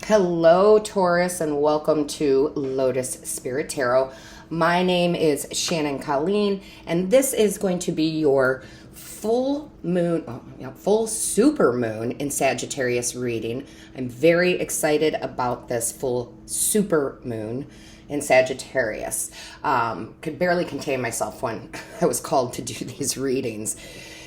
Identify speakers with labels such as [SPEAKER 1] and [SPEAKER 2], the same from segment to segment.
[SPEAKER 1] Hello, Taurus, and welcome to Lotus Spirit Tarot. My name is Shannon Colleen, and this is going to be your full super moon in Sagittarius reading. I'm very excited about this full super moon in Sagittarius. Could barely contain myself when I was called to do these readings.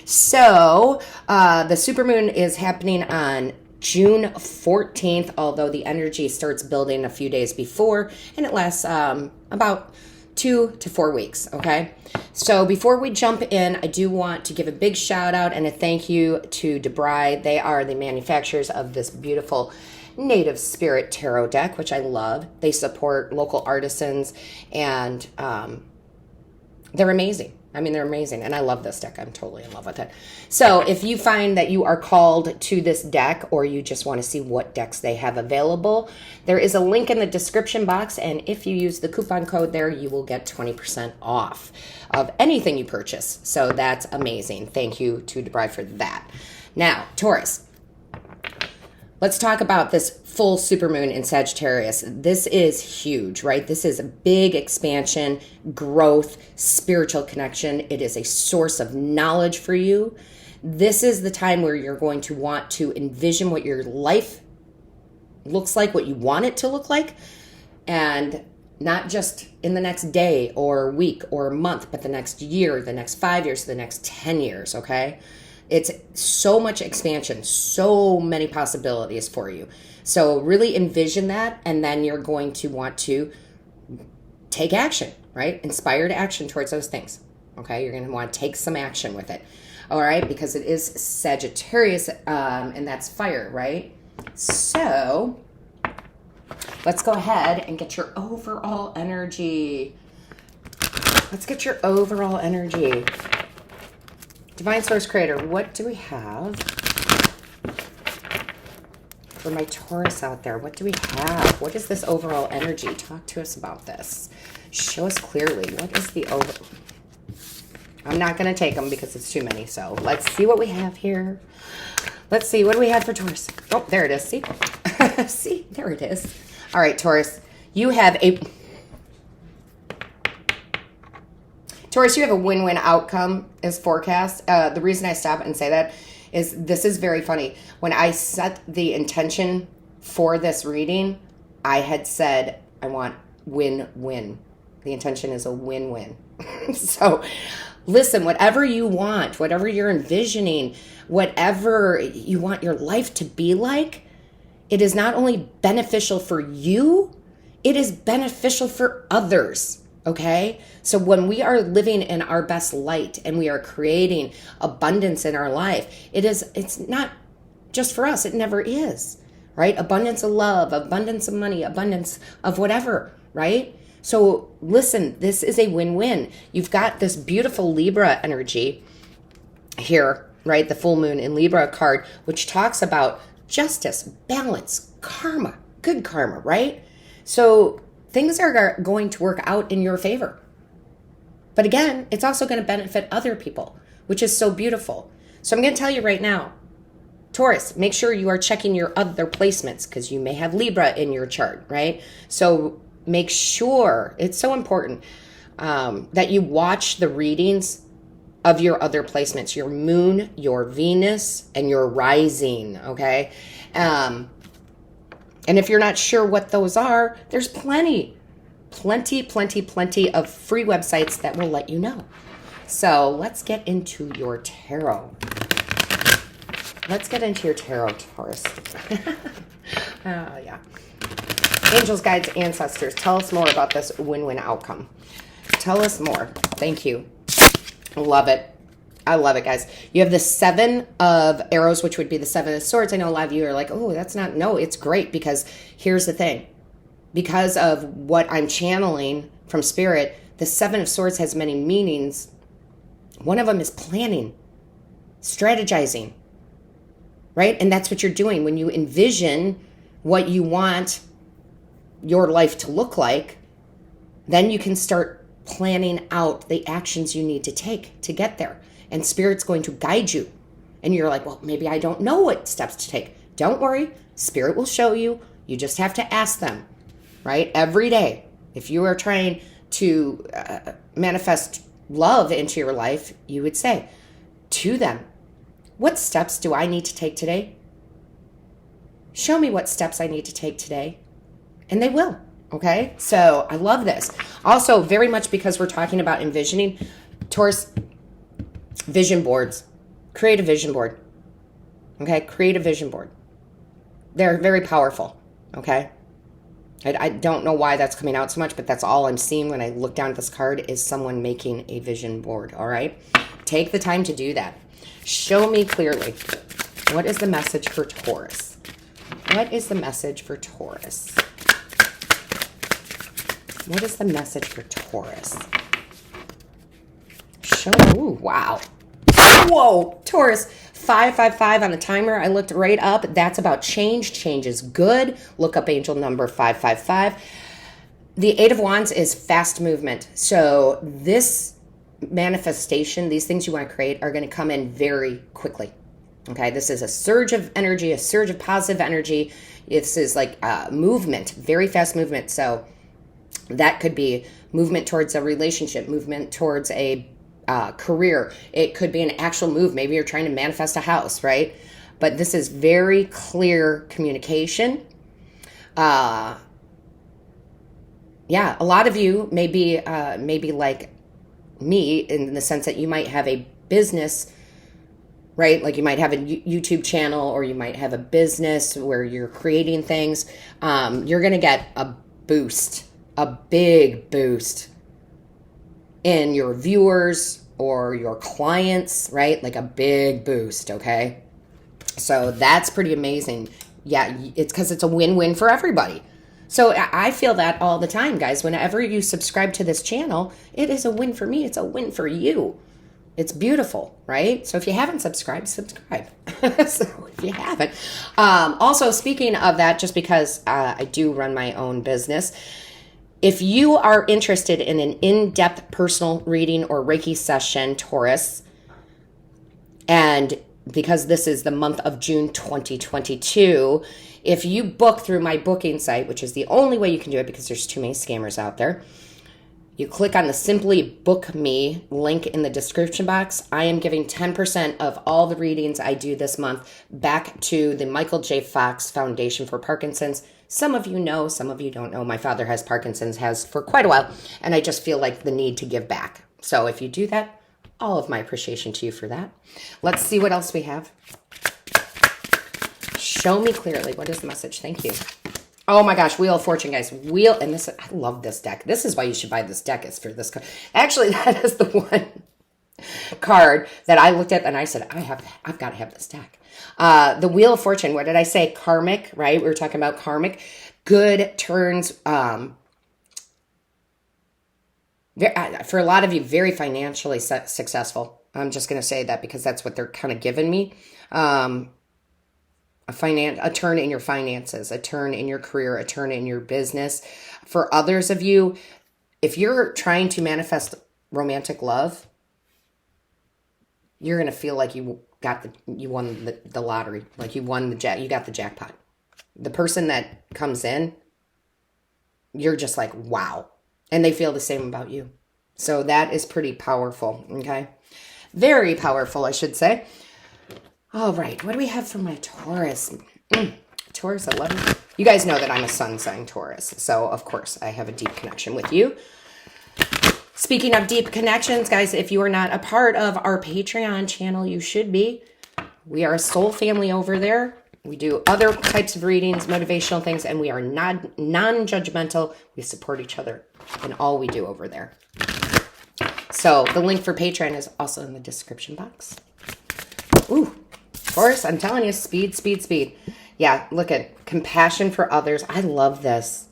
[SPEAKER 1] So, the super moon is happening on June 14th, although the energy starts building a few days before, and it lasts about 2 to 4 weeks, okay? So before we jump in, I do want to give a big shout out and a thank you to DeBry. They are the manufacturers of this beautiful Native Spirit Tarot deck, which I love. They support local artisans, and they're amazing. I mean, they're amazing, and I love this deck. I'm totally in love with it. So if you find that you are called to this deck, or you just want to see what decks they have available, there is a link in the description box, and if you use the coupon code there, you will get 20% off of anything you purchase. So that's amazing. Thank you to DeBry for that. Now, Taurus, let's talk about this full supermoon in Sagittarius. This is huge, right? This is a big expansion, growth, spiritual connection. It is a source of knowledge for you. This is the time where you're going to want to envision what your life looks like, what you want it to look like, and not just in the next day or week or month, but the next year, the next 5 years, the next 10 years, okay? It's so much expansion, so many possibilities for you. So really envision that, and then you're going to want to take action, right? Inspired action towards those things, okay? You're going to want to take some action with it, all right? Because it is Sagittarius, and that's fire, right? So let's go ahead and get your overall energy. Let's get your overall energy. Divine Source Creator, what do we have for my Taurus out there? What do we have? What is this overall energy? Talk to us about this. Show us clearly. What is the I'm not going to take them because it's too many. So let's see what we have here. Let's see. What do we have for Taurus? Oh, there it is. See? See? There it is. All right, Taurus. You have a win-win outcome as forecast. The reason I stop and say that is this is very funny. When I set the intention for this reading, I had said I want win-win. The intention is a win-win. So listen, whatever you want, whatever you're envisioning, whatever you want your life to be like, it is not only beneficial for you, it is beneficial for others. Okay? So when we are living in our best light and we are creating abundance in our life, it's not just for us. It never is, right? Abundance of love, abundance of money, abundance of whatever, right? So listen, this is a win-win. You've got this beautiful Libra energy here, right? The full moon in Libra card, which talks about justice, balance, karma, good karma, right? So things are going to work out in your favor. But again, it's also going to benefit other people, which is so beautiful. So I'm going to tell you right now, Taurus, make sure you are checking your other placements because you may have Libra in your chart, right? So make sure, it's so important that you watch the readings of your other placements, your moon, your Venus, and your rising, okay? And if you're not sure what those are, there's plenty of free websites that will let you know. So let's get into your tarot. Let's get into your tarot, Taurus. Yeah. Angels, guides, ancestors, tell us more about this win-win outcome. Tell us more. Thank you. Love it. I love it, guys. You have the 7 of arrows, which would be the 7 of swords. I know a lot of you are like, oh, that's not, no, it's great because here's the thing. Because of what I'm channeling from Spirit, the 7 of swords has many meanings. One of them is planning, strategizing, right? And that's what you're doing when you envision what you want your life to look like. Then you can start planning out the actions you need to take to get there. And Spirit's going to guide you. And you're like, well, maybe I don't know what steps to take. Don't worry. Spirit will show you. You just have to ask them, right? Every day. If you are trying to manifest love into your life, you would say to them, what steps do I need to take today? Show me what steps I need to take today. And they will. Okay. So I love this. Also, very much because we're talking about envisioning, Taurus, vision boards. Create a vision board. Okay. Create a vision board. They're very powerful. Okay. I don't know why that's coming out so much, but that's all I'm seeing when I look down at this card is someone making a vision board. All right. Take the time to do that. Show me clearly. What is the message for Taurus? What is the message for Taurus? What is the message for Taurus? Show me. Ooh, wow. Whoa, Taurus. 555 on the timer. I looked right up. That's about change. Change is good. Look up angel number 555. The Eight of Wands is fast movement. So this manifestation, these things you want to create are going to come in very quickly. Okay, this is a surge of energy, a surge of positive energy. This is like movement, very fast movement. So that could be movement towards a relationship, movement towards a career. It could be an actual move. Maybe you're trying to manifest a house, right? But this is very clear communication. Yeah, a lot of you may be like me in the sense that you might have a business, right? Like you might have a YouTube channel, or you might have a business where you're creating things. You're going to get a boost, a big boost in your viewers or your clients, right? Like a big boost, okay? So that's pretty amazing. Yeah, it's because it's a win-win for everybody. So I feel that all the time, guys. Whenever you subscribe to this channel, it is a win for me. It's a win for you. It's beautiful, right? So if you haven't subscribed, subscribe. So if you haven't. Also, speaking of that, just because I do run my own business, if you are interested in an in-depth personal reading or Reiki session, Taurus, and because this is the month of June 2022, if you book through my booking site, which is the only way you can do it because there's too many scammers out there, you click on the Simply Book Me link in the description box. I am giving 10% of all the readings I do this month back to the Michael J. Fox Foundation for Parkinson's. Some of you know, some of you don't know. My father has Parkinson's, has for quite a while, and I just feel like the need to give back. So if you do that, all of my appreciation to you for that. Let's see what else we have. Show me clearly. What is the message? Thank you. Oh my gosh, Wheel of Fortune, guys. And this, I love this deck. This is why you should buy this deck, is for this card. Actually, that is the one card that I looked at and I said, I've got to have this deck. The Wheel of Fortune, what did I say? Karmic, right? We were talking about karmic. Good turns. For a lot of you, very financially successful. I'm just going to say that because that's what they're kind of giving me. A turn in your finances, a turn in your career, a turn in your business. For others of you, if you're trying to manifest romantic love, you're going to feel like you won the lottery, like you won you got the jackpot. The person that comes in, you're just like, wow. And they feel the same about you. So that is pretty powerful, okay? Very powerful, I should say. All right, what do we have for my Taurus? Taurus 11. You guys know that I'm a sun sign Taurus, so of course I have a deep connection with you. Speaking of deep connections, guys, if you are not a part of our Patreon channel, you should be. We are a soul family over there. We do other types of readings, motivational things, and we are not non-judgmental. We support each other in all we do over there. So the link for Patreon is also in the description box. Ooh, Taurus, I'm telling you, speed, speed, speed. Yeah, look at compassion for others. I love this.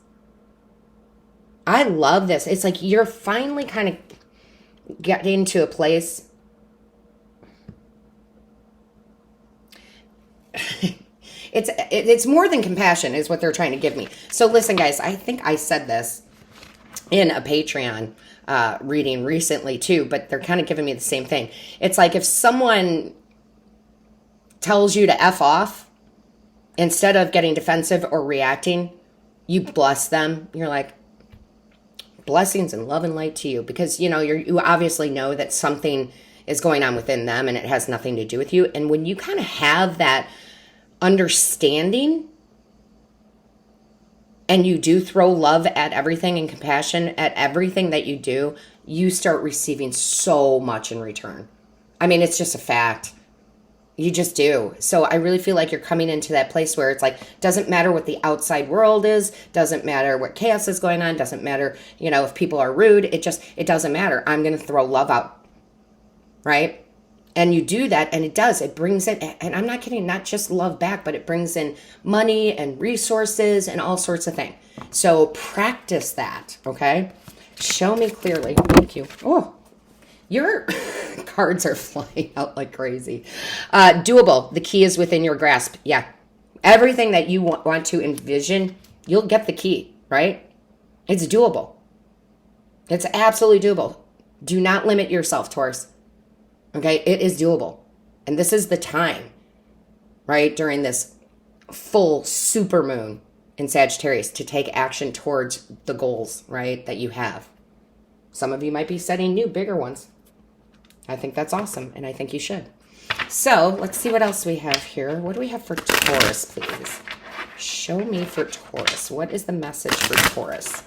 [SPEAKER 1] I love this. It's like you're finally kind of getting to a place. It's more than compassion is what they're trying to give me. So listen, guys, I think I said this in a Patreon reading recently too, but they're kind of giving me the same thing. It's like if someone tells you to F off, instead of getting defensive or reacting, you bless them. You're like, blessings and love and light to you, because you obviously know that something is going on within them and it has nothing to do with you. And when you kind of have that understanding and you do throw love at everything and compassion at everything that you do, you start receiving so much in return. I mean, it's just a fact. You just do. So I really feel like you're coming into that place where it's like, doesn't matter what the outside world is, doesn't matter what chaos is going on, doesn't matter, if people are rude, it doesn't matter. I'm going to throw love out. Right? And you do that, and it brings it, and I'm not kidding, not just love back, but it brings in money and resources and all sorts of things. So practice that, okay? Show me clearly. Thank you. Oh, your cards are flying out like crazy. Doable. The key is within your grasp. Yeah. Everything that you want to envision, you'll get the key, right? It's doable. It's absolutely doable. Do not limit yourself, Taurus. Okay? It is doable. And this is the time, right? During this full super moon in Sagittarius to take action towards the goals, right? That you have. Some of you might be setting new, bigger ones. I think that's awesome, and I think you should. So let's see what else we have here. What do we have for Taurus, please? Show me for Taurus. What is the message for Taurus?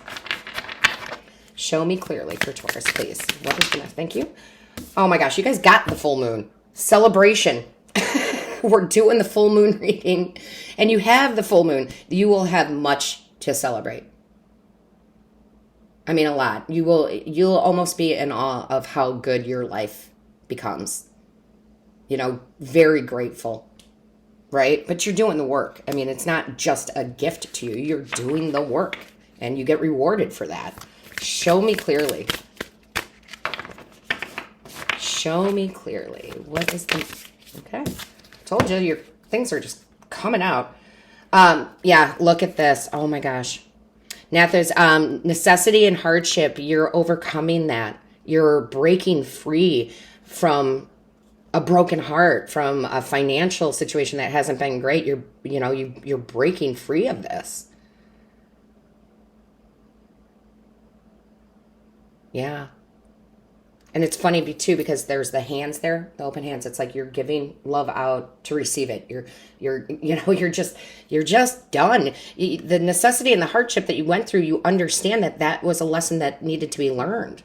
[SPEAKER 1] Show me clearly for Taurus, please. What is the message? Thank you. Oh my gosh, you guys got the full moon. Celebration. We're doing the full moon reading, and you have the full moon. You will have much to celebrate. I mean, a lot. You'll almost be in awe of how good your life becomes. Very grateful, right? But you're doing the work. I mean, it's not just a gift to you. You're doing the work, and you get rewarded for that. Show me clearly. Show me clearly. What is the... Okay. Told you, your things are just coming out. Yeah, look at this. Oh my gosh. Now, there's necessity and hardship. You're overcoming that. You're breaking free from a broken heart, from a financial situation that hasn't been great. You're breaking free of this. Yeah. And it's funny too, because there's the hands there, the open hands. It's like you're giving love out to receive it. You're just done. The necessity and the hardship that you went through, you understand that was a lesson that needed to be learned.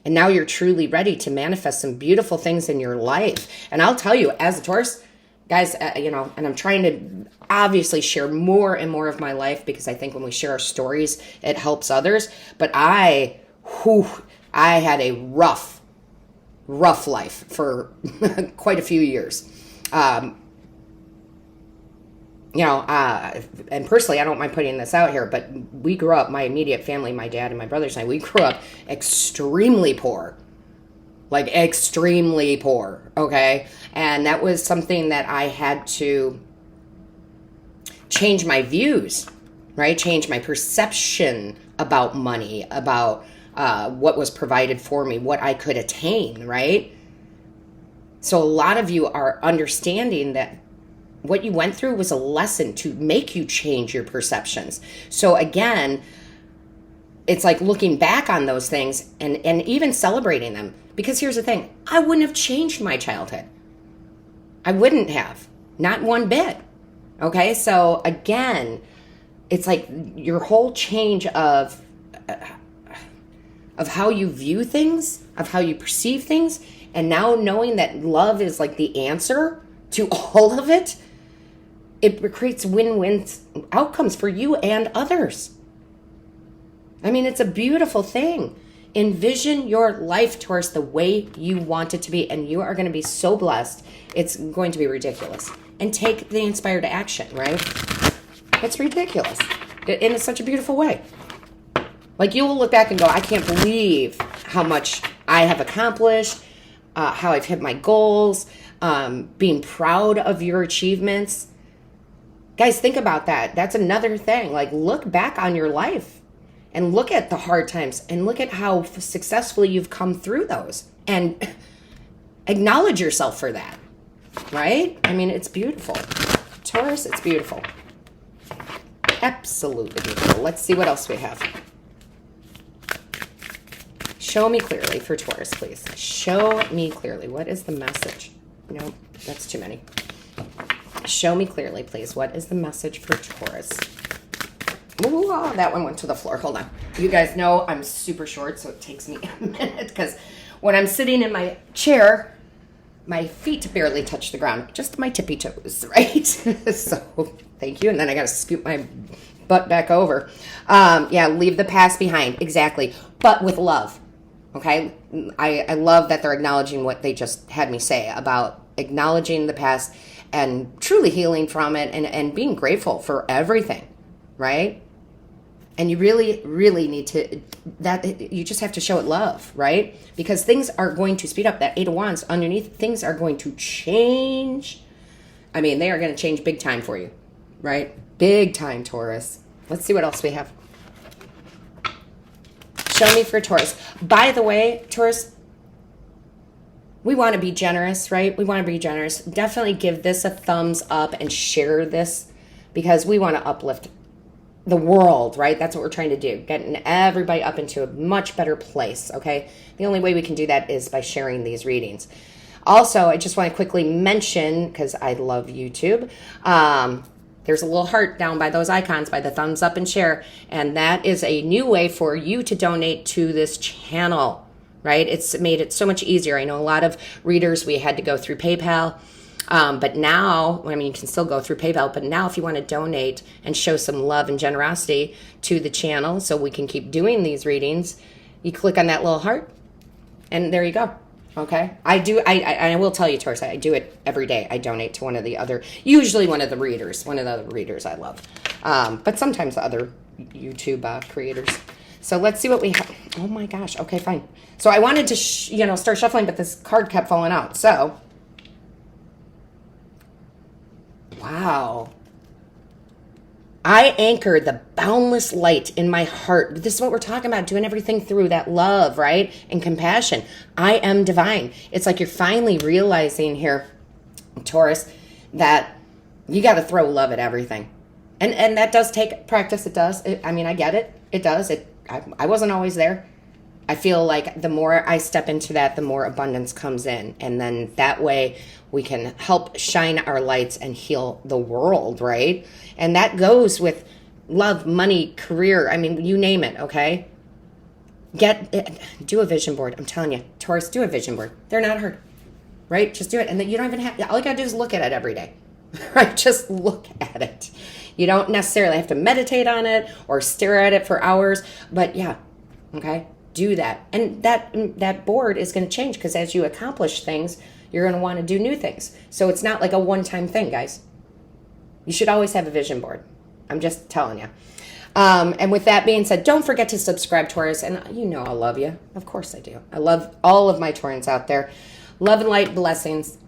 [SPEAKER 1] And now you're truly ready to manifest some beautiful things in your life. And I'll tell you, as a Taurus, guys, and I'm trying to obviously share more and more of my life, because I think when we share our stories, it helps others. But I had a rough life for quite a few years. And personally, I don't mind putting this out here, but we grew up, my immediate family, my dad and my brothers and I, we grew up extremely poor. Like extremely poor, okay? And that was something that I had to change my views, right? Change my perception about money, about what was provided for me, what I could attain, right? So a lot of you are understanding that what you went through was a lesson to make you change your perceptions. So again, it's like looking back on those things and even celebrating them. Because here's the thing, I wouldn't have changed my childhood. I wouldn't have, not one bit. Okay, so again, it's like your whole change of how you view things, of how you perceive things, and now knowing that love is like the answer to all of it, it creates win-win outcomes for you and others. I mean, it's a beautiful thing. Envision your life, Taurus, the way you want it to be, and you are going to be so blessed. It's going to be ridiculous. And take the inspired action, right? It's ridiculous. And it's such a beautiful way. Like, you will look back and go, I can't believe how much I have accomplished, how I've hit my goals, being proud of your achievements. Guys, think about that. That's another thing. Like, look back on your life and look at the hard times and look at how successfully you've come through those and acknowledge yourself for that, right? I mean, it's beautiful. Taurus? It's beautiful. Absolutely beautiful. Let's see what else we have. Show me clearly for Taurus, please. Show me clearly. What is the message? No, that's too many. Show me clearly, please. What is the message for Taurus? Ooh, oh, that one went to the floor. Hold on. You guys know I'm super short, so it takes me a minute because when I'm sitting in my chair, my feet barely touch the ground. Just my tippy toes, right? So thank you. And then I got to scoop my butt back over. Yeah, leave the past behind. Exactly. But with love. Okay? I love that they're acknowledging what they just had me say about acknowledging the past and truly healing from it and being grateful for everything, right? And you really, really need to, you just have to show it love, right? Because things are going to speed up. That Eight of Wands underneath, things are going to change. I mean, they are going to change big time for you, right? Big time, Taurus. Let's see what else we have. Show me for Taurus. By the way, Taurus, we want to be generous, right? We want to be generous. Definitely give this a thumbs up and share this because we want to uplift the world, right? That's what we're trying to do. Getting everybody up into a much better place, okay? The only way we can do that is by sharing these readings. Also, I just want to quickly mention, because I love YouTube, there's a little heart down by those icons, by the thumbs up and share, and that is a new way for you to donate to this channel, right? It's made it so much easier. I know a lot of readers, we had to go through PayPal, but now, I mean, you can still go through PayPal, but now if you want to donate and show some love and generosity to the channel so we can keep doing these readings, you click on that little heart, and there you go. Okay, I will tell you, Taurus, I do it every day. I donate to usually one of the readers I love. But sometimes the other YouTube creators. So let's see what we have. Oh my gosh. Okay, fine. So I wanted to, start shuffling, but this card kept falling out. So, wow. I anchor the boundless light in my heart. This is what we're talking about, doing everything through that love, right? And compassion. I am divine. It's like you're finally realizing here, Taurus, that you got to throw love at everything. And that does take practice. It does. I get it. It does. I wasn't always there. I feel like the more I step into that, the more abundance comes in. And then that way we can help shine our lights and heal the world, right? And that goes with love, money, career. I mean, you name it, okay? Do a vision board. I'm telling you, Taurus, do a vision board. They're not hard, right? Just do it. And then you don't even have, all you gotta do is look at it every day, right? Just look at it. You don't necessarily have to meditate on it or stare at it for hours, but yeah, okay? Do that. And that board is going to change because as you accomplish things, you're going to want to do new things. So it's not like a one-time thing, guys. You should always have a vision board. I'm just telling you. And with that being said, don't forget to subscribe, Taurus. And I love you. Of course I do. I love all of my Taurans out there. Love and light, blessings.